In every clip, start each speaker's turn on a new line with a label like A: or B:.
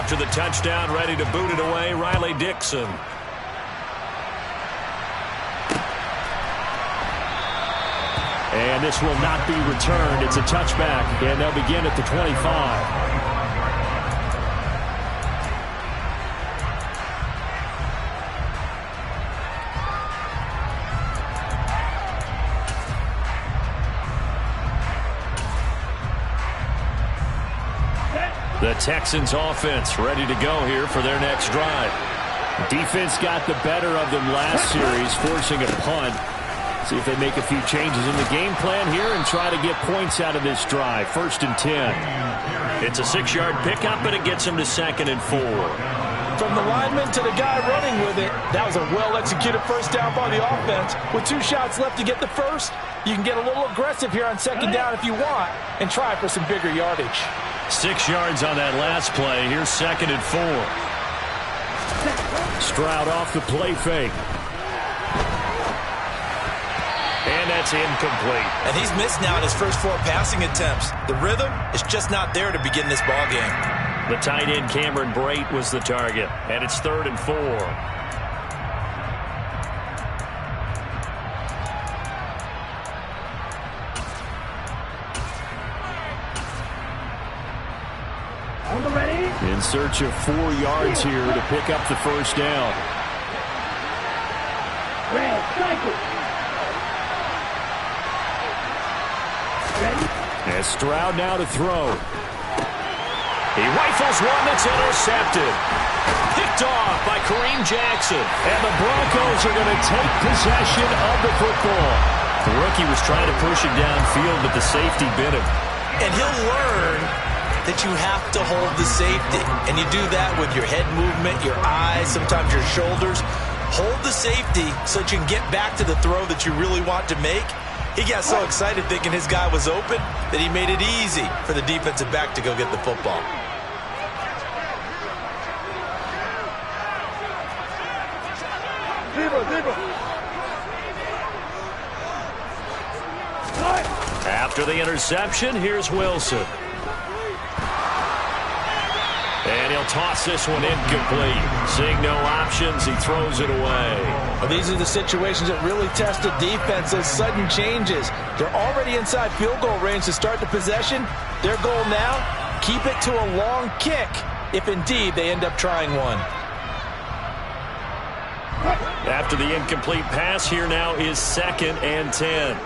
A: after the touchdown, ready to boot it away, Riley Dixon. And this will not be returned. It's a touchback, and they'll begin at the 25. The Texans offense ready to go here for their next drive. Defense got the better of them last series, forcing a punt. See if they make a few changes in the game plan here and try to get points out of this drive. 1st and 10. It's a 6-yard pickup, and it gets them to 2nd and 4.
B: From the lineman to the guy running with it, that was a well-executed first down by the offense. With 2 shots left to get the first, you can get a little aggressive here on 2nd down if you want and try for some bigger yardage.
A: 6 yards on that last play. Here's 2nd and 4. Stroud off the play fake. And that's incomplete.
B: And he's missed now in his first 4 passing attempts. The rhythm is just not there to begin this ball game.
A: The tight end Cameron Brate was the target. And it's 3rd and 4. In search of 4 yards here to pick up the first down. As Stroud now to throw. He rifles one that's intercepted. Picked off by Kareem Jackson. And the Broncos are going to take possession of the football. The rookie was trying to push it downfield, but the safety bit him.
B: And he'll learn that you have to hold the safety. And you do that with your head movement, your eyes, sometimes your shoulders. Hold the safety so that you can get back to the throw that you really want to make. He got so excited thinking his guy was open that he made it easy for the defensive back to go get the football.
A: After the interception, here's Wilson. And he'll toss this one incomplete. Seeing no options, he throws it away.
B: Well, these are the situations that really test a defense, those sudden changes. They're already inside field goal range to start the possession. Their goal now, keep it to a long kick, if indeed they end up trying one.
A: After the incomplete pass, here now is 2nd and 10.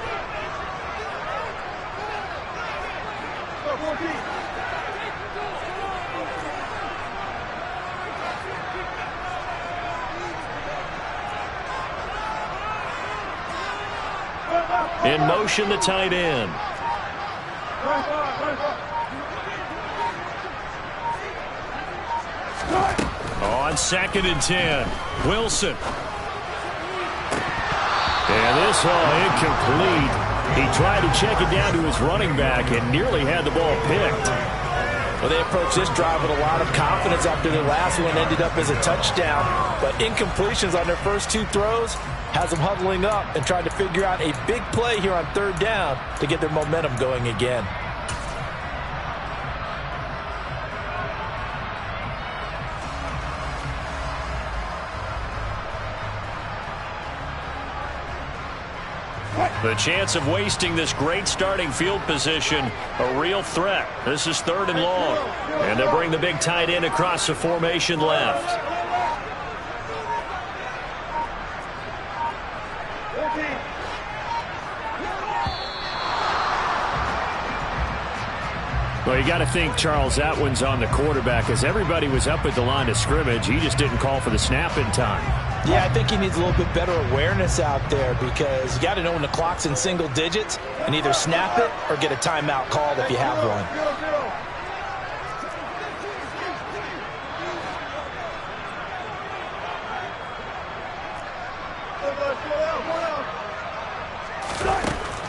A: In motion, the tight end. On 2nd and 10, Wilson. And this incomplete. He tried to check it down to his running back and nearly had the ball picked.
B: Well, they approached this drive with a lot of confidence after their last one ended up as a touchdown. But incompletions on their first 2 throws has them huddling up and trying to figure out a big play here on 3rd down to get their momentum going again.
A: The chance of wasting this great starting field position, a real threat. This is 3rd and long. And they'll bring the big tight end across the formation left. Well, you got to think, Charles, that one's on the quarterback. As everybody was up at the line of scrimmage, he just didn't call for the snap in time.
B: Yeah, I think he needs a little bit better awareness out there because you got to know when the clock's in single digits and either snap it or get a timeout called if you have one.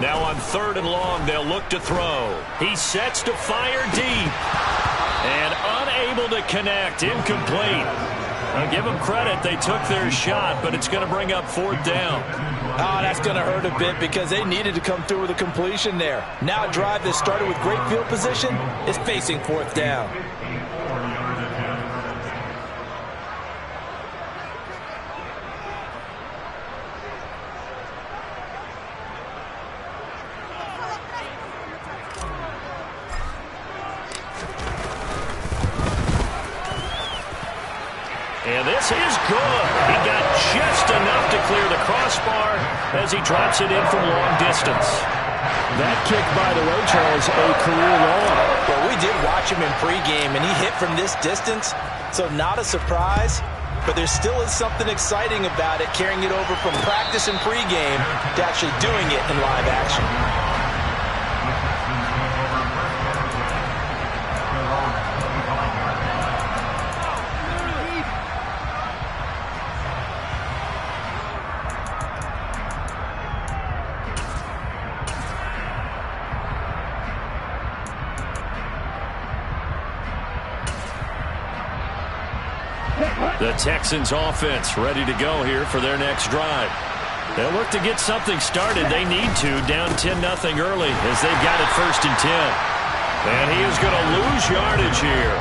A: Now on 3rd and long, they'll look to throw. He sets to fire deep. And unable to connect. Incomplete. I'll give them credit. They took their shot, but it's going to bring up 4th down.
B: Oh, that's going to hurt a bit because they needed to come through with a completion there. Now a drive that started with great field position is facing 4th down.
A: And this is good. He got just enough to clear the crossbar as he drops it in from long distance.
C: That kick, by the way, Charles, a career long.
B: Well, we did watch him in pregame, and he hit from this distance, so not a surprise. But there still is something exciting about it, carrying it over from practice and pregame to actually doing it in live action.
A: The Texans offense ready to go here for their next drive. They'll look to get something started. They need to, down 10-0 early as they've got it 1st and 10. And he is going to lose yardage here.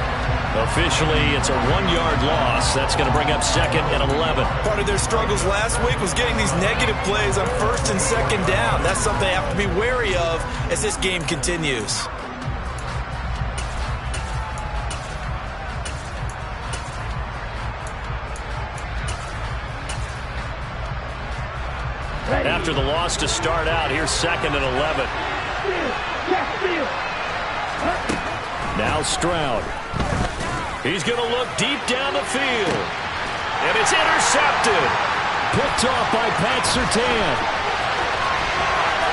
A: Officially, it's a 1-yard loss. That's going to bring up 2nd and 11.
B: Part of their struggles last week was getting these negative plays on 1st and 2nd down. That's something they have to be wary of as this game continues.
A: After the loss to start out, here's 2nd and 11. Now Stroud. He's going to look deep down the field. And it's intercepted.
C: Picked off by Pat Surtain.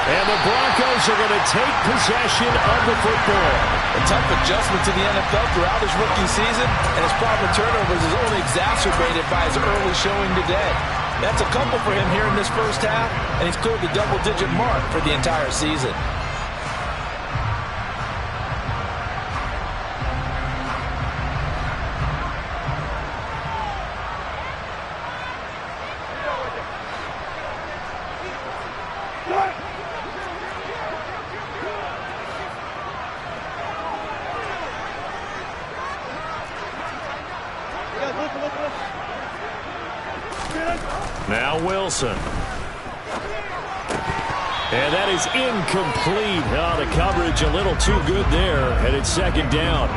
A: And the Broncos are going to take possession of the football.
B: A tough adjustment to the NFL throughout his rookie season, and his problem with turnovers is only exacerbated by his early showing today. That's a couple for him here in this first half, and he's cleared the double-digit mark for the entire season.
A: Now Wilson. And that is incomplete. Oh, the coverage a little too good there, and it's 2nd down.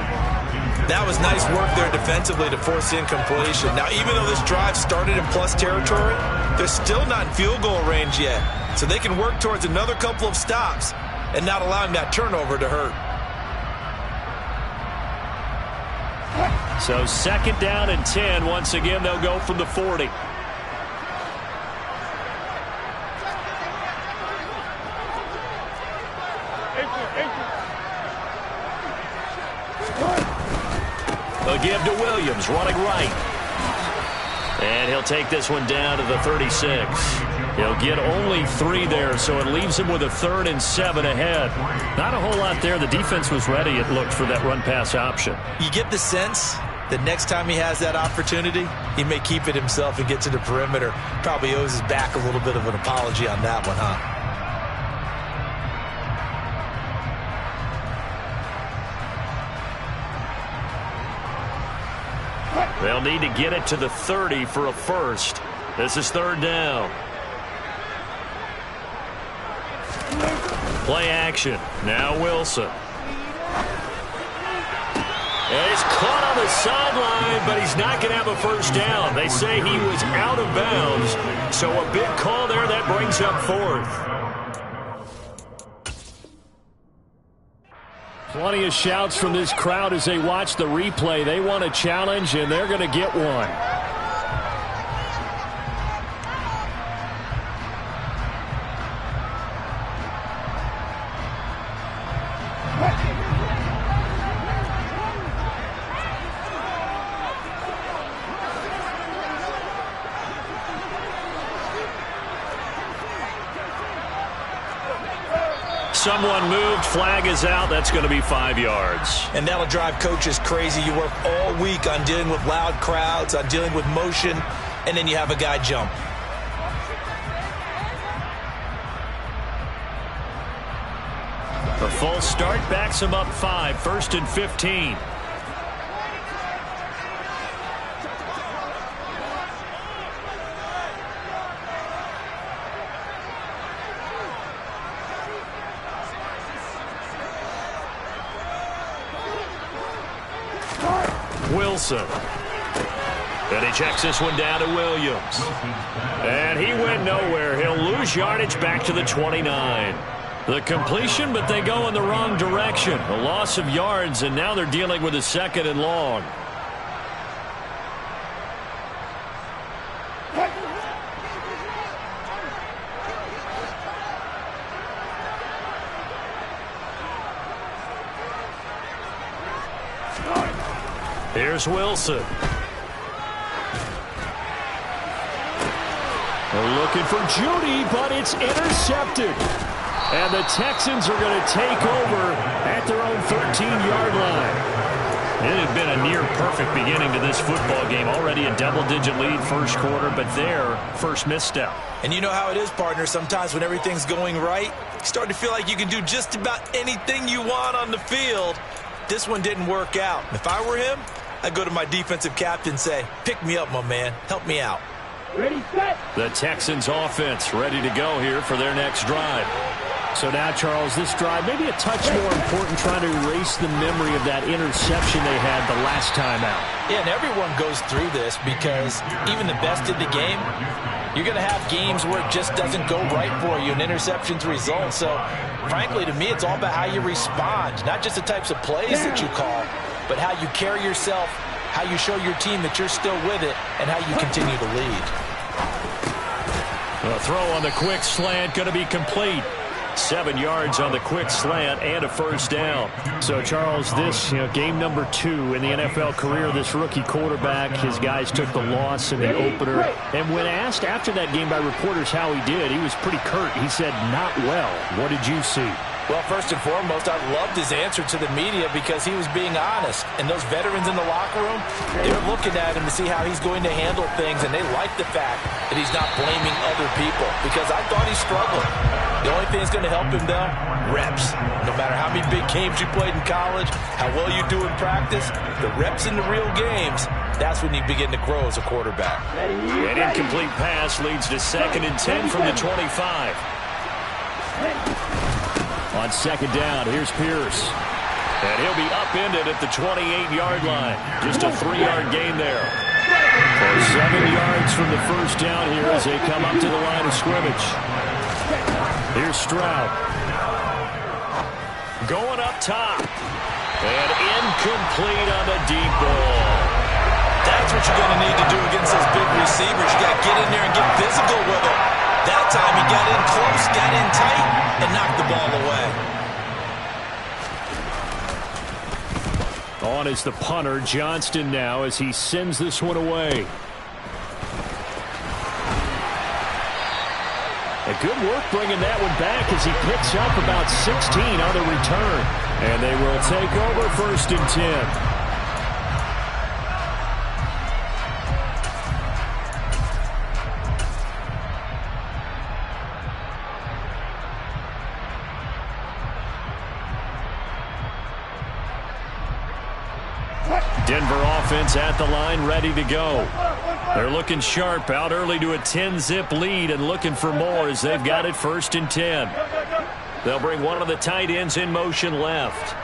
B: That was nice work there defensively to force incompletion. Now, even though this drive started in plus territory, they're still not in field goal range yet. So they can work towards another couple of stops and not allowing that turnover to hurt.
A: So 2nd down and 10. Once again, they'll go from the 40. They'll give to Williams, running right. And he'll take this one down to the 36. He'll get only 3 there, so it leaves him with a 3rd and 7 ahead. Not a whole lot there. The defense was ready, it looked, for that run-pass option.
B: You get the sense that next time he has that opportunity, he may keep it himself and get to the perimeter. Probably owes his back a little bit of an apology on that one, huh?
A: They'll need to get it to the 30 for a first. This is 3rd down. Play action. Now Wilson. And he's caught on the sideline, but he's not going to have a first down. They say he was out of bounds. So a big call there. That brings up 4th.
C: Plenty of shouts from this crowd as they watch the replay. They want a challenge, and they're going to get one.
A: Someone moved. Flag is out. That's going to be 5 yards.
B: And that'll drive coaches crazy. You work all week on dealing with loud crowds, on dealing with motion, and then you have a guy jump.
A: A false start backs him up 5. 1st and 15. Wilson. And he checks this one down to Williams. And he went nowhere. He'll lose yardage back to the 29. The completion, but they go in the wrong direction. A loss of yards, and now they're dealing with a 2nd and long. Here's Wilson.
C: They're looking for Judy, but it's intercepted. And the Texans are going to take over at their own 13-yard line.
A: It had been a near-perfect beginning to this football game. Already a double-digit lead first quarter, but their first misstep.
B: And you know how it is, partner. Sometimes when everything's going right, you start to feel like you can do just about anything you want on the field. This one didn't work out. If I were him, I'd go to my defensive captain and say, pick me up, my man. Help me out.
C: Ready, set.
A: The Texans offense ready to go here for their next drive.
C: So now, Charles, this drive maybe a touch more important, trying to erase the memory of that interception they had the last time out.
B: Yeah, and everyone goes through this because even the best in the game, you're going to have games where it just doesn't go right for you, and interceptions result. So, frankly, to me, it's all about how you respond, not just the types of plays that you call, but how you carry yourself, how you show your team that you're still with it, and how you continue to lead.
A: A throw on the quick slant going to be complete. 7 yards on the quick slant and a first down.
C: So, Charles, this game number 2 in the NFL career, this rookie quarterback, his guys took the loss in the opener. And when asked after that game by reporters how he did, he was pretty curt. He said, not well. What did you see?
B: Well, first and foremost, I loved his answer to the media because he was being honest. And those veterans in the locker room, they're looking at him to see how he's going to handle things, and they like the fact that he's not blaming other people because I thought he struggled. The only thing that's going to help him, though, reps. No matter how many big games you played in college, how well you do in practice, the reps in the real games, that's when you begin to grow as a quarterback.
A: An incomplete pass leads to 2nd and 10 from the 25. On 2nd down, here's Pierce. And he'll be upended at the 28-yard line. Just a 3-yard gain there. For 7 yards from the first down here as they come up to the line of scrimmage. Here's Stroud. Going up top. And incomplete on the deep ball.
B: That's what you're going to need to do against those big receivers. You got to get in there and get physical with them. That time he got in close, got in tight, and knocked the ball away.
C: On is the punter, Johnston, now as he sends this one away. A good work bringing that one back as he picks up about 16 on the return. And they will take over 1st and 10.
A: Denver offense at the line, ready to go. They're looking sharp, out early to a 10-zip lead and looking for more as they've got it 1st and 10. They'll bring one of the tight ends in motion left.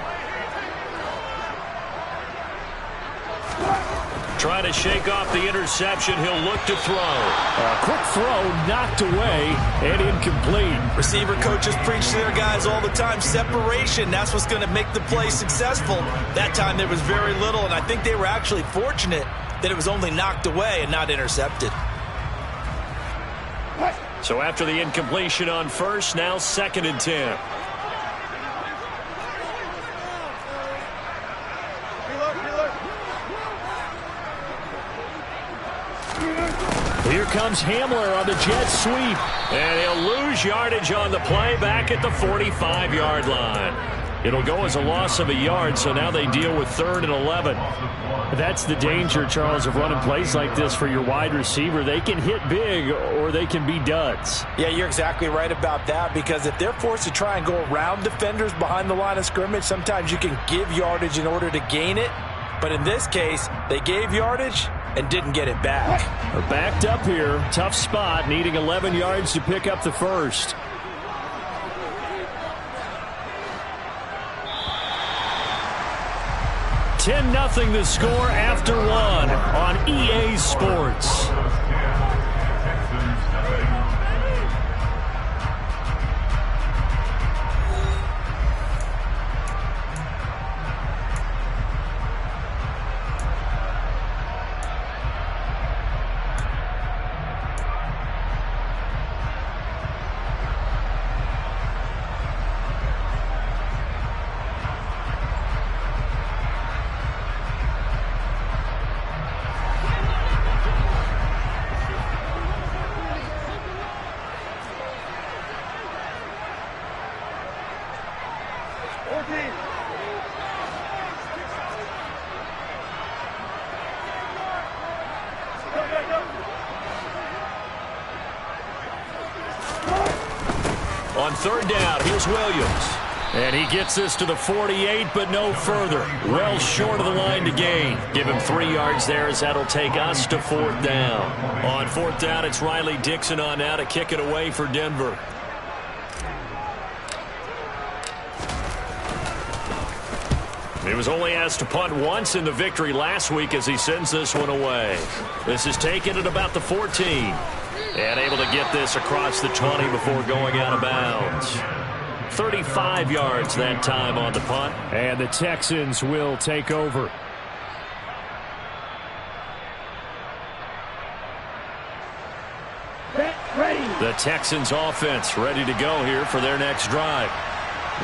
A: Trying to shake off the interception. He'll look to throw.
C: A quick throw knocked away and incomplete.
B: Receiver coaches preach to their guys all the time. Separation, that's what's going to make the play successful. That time there was very little, and I think they were actually fortunate that it was only knocked away and not intercepted.
A: So after the incompletion on first, now 2nd and 10.
C: Here comes Hamler on the jet sweep.
A: And he'll lose yardage on the play back at the 45-yard line. It'll go as a loss of a yard, so now they deal with 3rd and 11.
C: That's the danger, Charles, of running plays like this for your wide receiver. They can hit big or they can be duds.
B: Yeah, you're exactly right about that because if they're forced to try and go around defenders behind the line of scrimmage, sometimes you can give yardage in order to gain it. But in this case, they gave yardage and didn't get it back.
C: They're backed up here. Tough spot, needing 11 yards to pick up the first.
A: 10-0 the score after one on EA Sports. On third down, here's Williams. And he gets this to the 48, but no further. Well short of the line to gain. Give him 3 yards there as that'll take us to fourth down. On fourth down, it's Riley Dixon on now to kick it away for Denver. He was only asked to punt once in the victory last week as he sends this one away. This is taken at about the 14. And able to get this across the 20 before going out of bounds. 35 yards that time on the punt.
C: And the Texans will take over.
A: The Texans offense ready to go here for their next drive.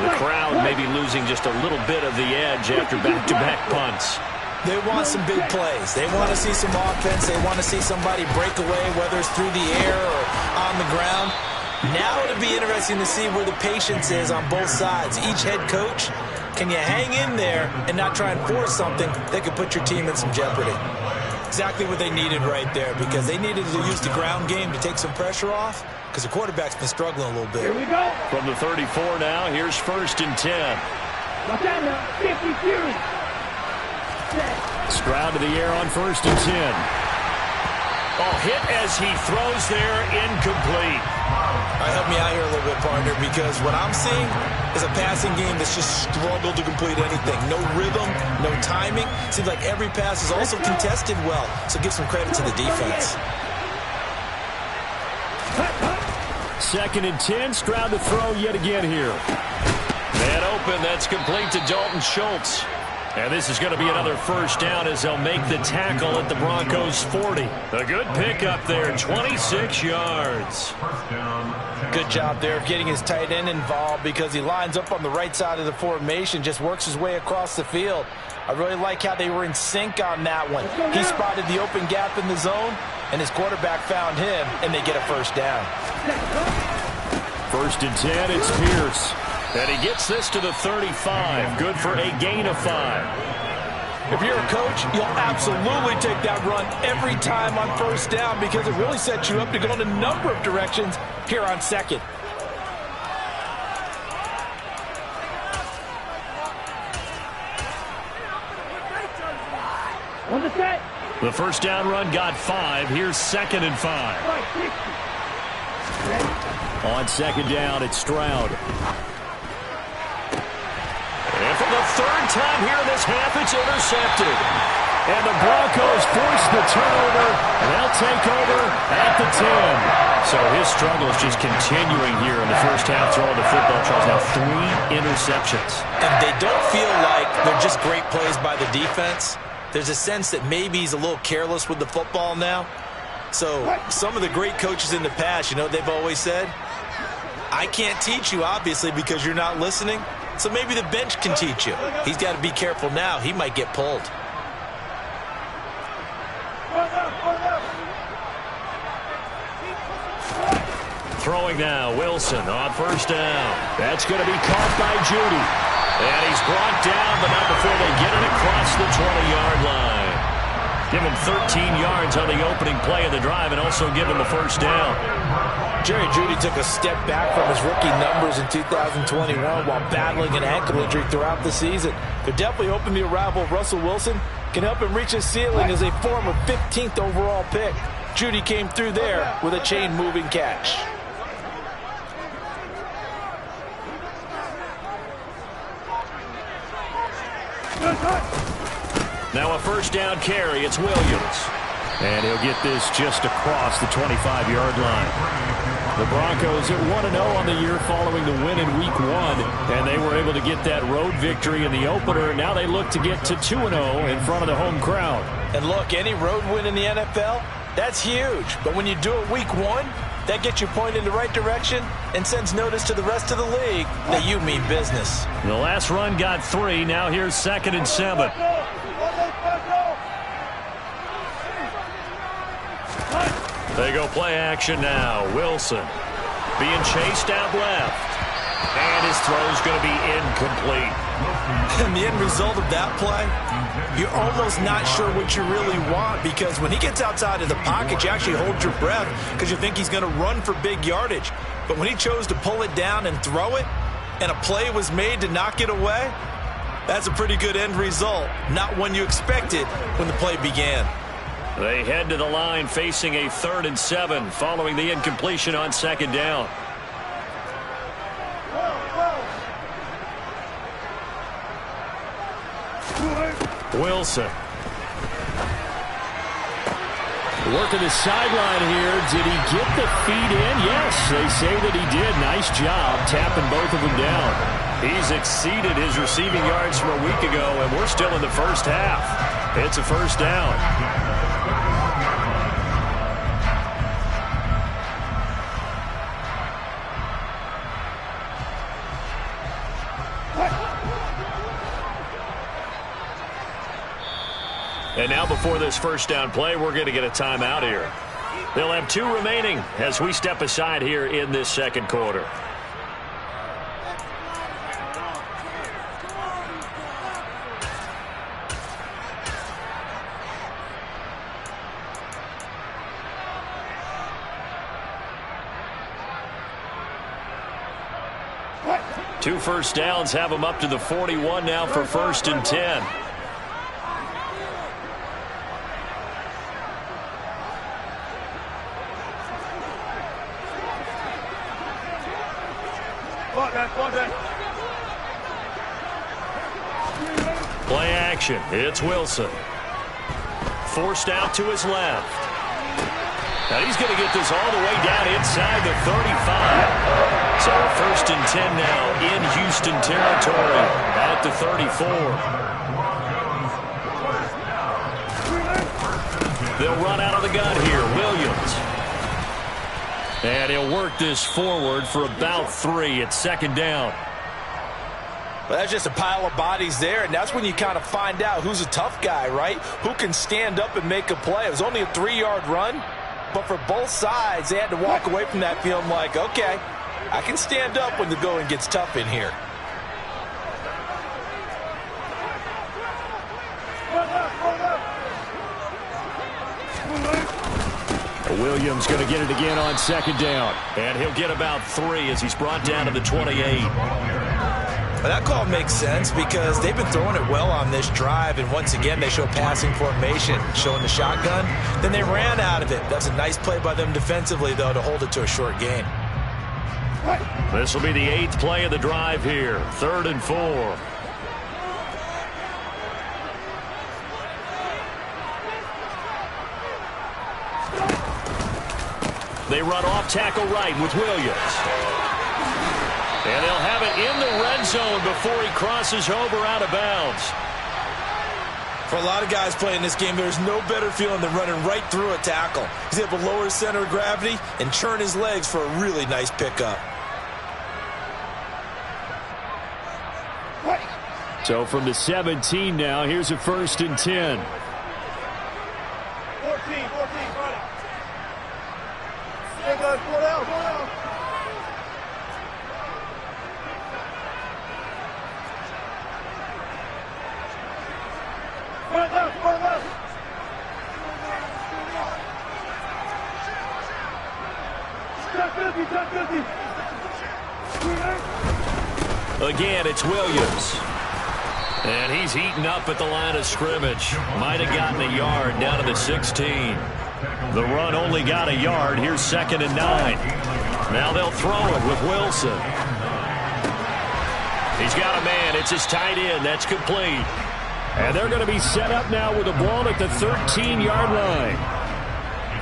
A: The crowd maybe losing just a little bit of the edge after back-to-back punts.
B: They want some big plays. They want to see some offense. They want to see somebody break away, whether it's through the air or on the ground. Now it'll be interesting to see where the patience is on both sides. Each head coach, can you hang in there and not try and force something that could put your team in some jeopardy? Exactly what they needed right there, because they needed to use the ground game to take some pressure off, because the quarterback's been struggling a little bit.
D: Here we go.
A: From the 34 now, here's 1st and 10.
D: Watch out now, 50 Fury.
A: Stroud to the air on 1st and 10. Oh, hit as he throws there, incomplete.
B: All right, help me out here a little bit, partner, because what I'm seeing is a passing game that's just struggled to complete anything. No rhythm, no timing. Seems like every pass is also contested well, so give some credit to the defense.
A: 2nd and 10, Stroud to throw yet again here. Man open, that's complete to Dalton Schultz. And this is going to be another 1st down as they'll make the tackle at the Broncos' 40. A good pickup there, 26 yards.
B: Good job there of getting his tight end involved, because he lines up on the right side of the formation, just works his way across the field. I really like how they were in sync on that one. He spotted the open gap in the zone, and his quarterback found him, and they get a 1st down.
A: 1st and 10, it's Pierce. And he gets this to the 35. Good for a gain of 5.
B: If you're a coach, you'll absolutely take that run every time on 1st down, because it really sets you up to go in a number of directions here on 2nd.
D: On the set.
A: The 1st down run got 5. Here's 2nd and 5. On 2nd down, it's Stroud. And for the 3rd time here in this half, it's intercepted. And the Broncos force the turnover, and they'll take over at the 10. So his struggle is just continuing here in the 1st half, throwing the football. Charles, now 3 interceptions.
B: And they don't feel like they're just great plays by the defense. There's a sense that maybe he's a little careless with the football now. So some of the great coaches in the past, you know, they've always said, I can't teach you, obviously, because you're not listening. So maybe the bench can teach you. He's got to be careful now. He might get pulled.
A: Throwing now, Wilson on 1st down. That's going to be caught by Judy. And he's brought down, but not before they get it across the 20-yard line. Give him 13 yards on the opening play of the drive, and also give him a 1st down.
B: Jerry Jeudy took a step back from his rookie numbers in 2021 while battling an ankle injury throughout the season. They're definitely hoping the arrival of Russell Wilson can help him reach his ceiling as a former 15th overall pick. Jeudy came through there with a chain-moving catch.
A: Now a first down carry. It's Williams.
C: And he'll get this just across the 25-yard line. The Broncos at 1-0 on the year following the win in Week 1. And they were able to get that road victory in the opener. Now they look to get to 2-0 in front of the home crowd.
B: And look, any road win in the NFL, that's huge. But when you do it Week 1, that gets you pointed in the right direction and sends notice to the rest of the league that you mean business.
A: The last run got 3. Now here's 2nd and 7. They go play action now. Wilson being chased out left. And his throw's going to be incomplete.
B: And the end result of that play, you're almost not sure what you really want, because when he gets outside of the pocket, you actually hold your breath because you think he's going to run for big yardage. But when he chose to pull it down and throw it, and a play was made to knock it away, that's a pretty good end result. Not one you expected when the play began.
A: They head to the line facing a 3rd and 7 following the incompletion on 2nd down. Wilson.
C: Working the sideline here. Did he get the feet in? Yes, they say that he did. Nice job tapping both of them down.
A: He's exceeded his receiving yards from a week ago, and we're still in the first half. It's a first down. And now before this first down play, we're going to get a timeout here. They'll have 2 remaining as we step aside here in this second quarter. Two first downs have them up to the 41 now for 1st and 10. Play action. It's Wilson. Forced out to his left. And he's going to get this all the way down inside the 35. So 1st and 10 now in Houston territory at the 34. They'll run out of the gun here. Williams. And he'll work this forward for about 3. It's 2nd down.
B: Well, that's just a pile of bodies there, and that's when you kind of find out who's a tough guy, right? Who can stand up and make a play. It was only a 3-yard run, but for both sides, they had to walk away from that feeling like, okay, I can stand up when the going gets tough in here.
C: Williams going to get it again on 2nd down.
A: And he'll get about 3 as he's brought down to the 28.
B: Well, that call makes sense because they've been throwing it well on this drive, and once again they show passing formation, showing the shotgun. Then they ran out of it. That's a nice play by them defensively, though, to hold it to a short gain.
A: This will be the 8th play of the drive here. 3rd and 4. They run off tackle right with Williams. And they'll have it in the red zone before he crosses over out of bounds.
B: For a lot of guys playing this game, there's no better feeling than running right through a tackle. He's able to lower his center of gravity and churn his legs for a really nice pickup.
C: So from the 17 now, here's a 1st and 10.
D: 14, got it. Stay good, 4 down, 4 down.
A: Again, it's Williams. And he's eaten up at the line of scrimmage. Might have gotten a yard down to the 16. The run only got a yard. Here's 2nd and 9. Now they'll throw it with Wilson. He's got a man. It's his tight end. That's complete.
C: And they're going to be set up now with the ball at the 13-yard line.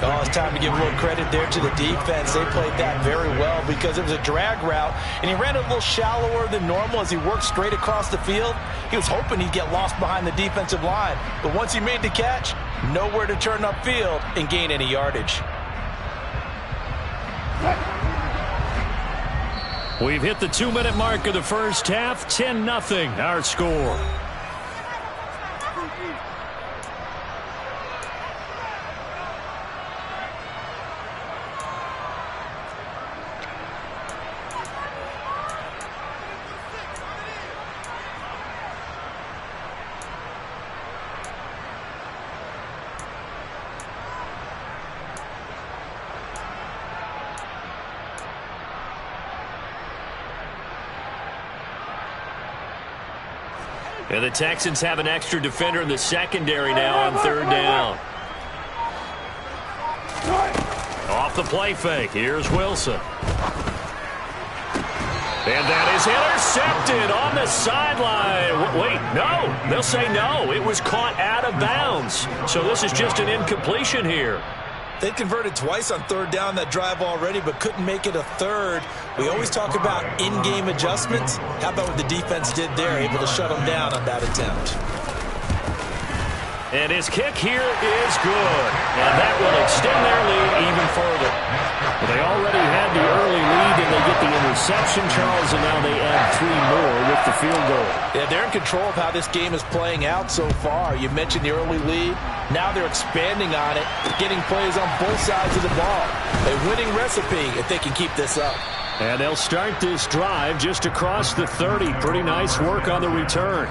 B: Oh, it's time to give a little credit there to the defense. They played that very well because it was a drag route, and he ran it a little shallower than normal as he worked straight across the field. He was hoping he'd get lost behind the defensive line, but once he made the catch, nowhere to turn upfield and gain any yardage.
C: We've hit the 2-minute mark of the first half. 10-0 our score. And the Texans have an extra defender in the secondary now on third down. Off the play fake. Here's Wilson. And that is intercepted on the sideline. Wait, no. They'll say no. It was caught out of bounds. So this is just an incompletion here.
B: They converted twice on third down that drive already, but couldn't make it a third. We always talk about in-game adjustments. How about what the defense did there, able to shut them down on that attempt?
C: And his kick here is good. And that will extend their lead even further. Well, they already had the early lead, and they get the interception, Charles, and now they add 3 more with the field goal.
B: Yeah, they're in control of how this game is playing out so far. You mentioned the early lead. Now they're expanding on it, getting plays on both sides of the ball. A winning recipe if they can keep this up.
C: And they'll start this drive just across the 30. Pretty nice work on the return.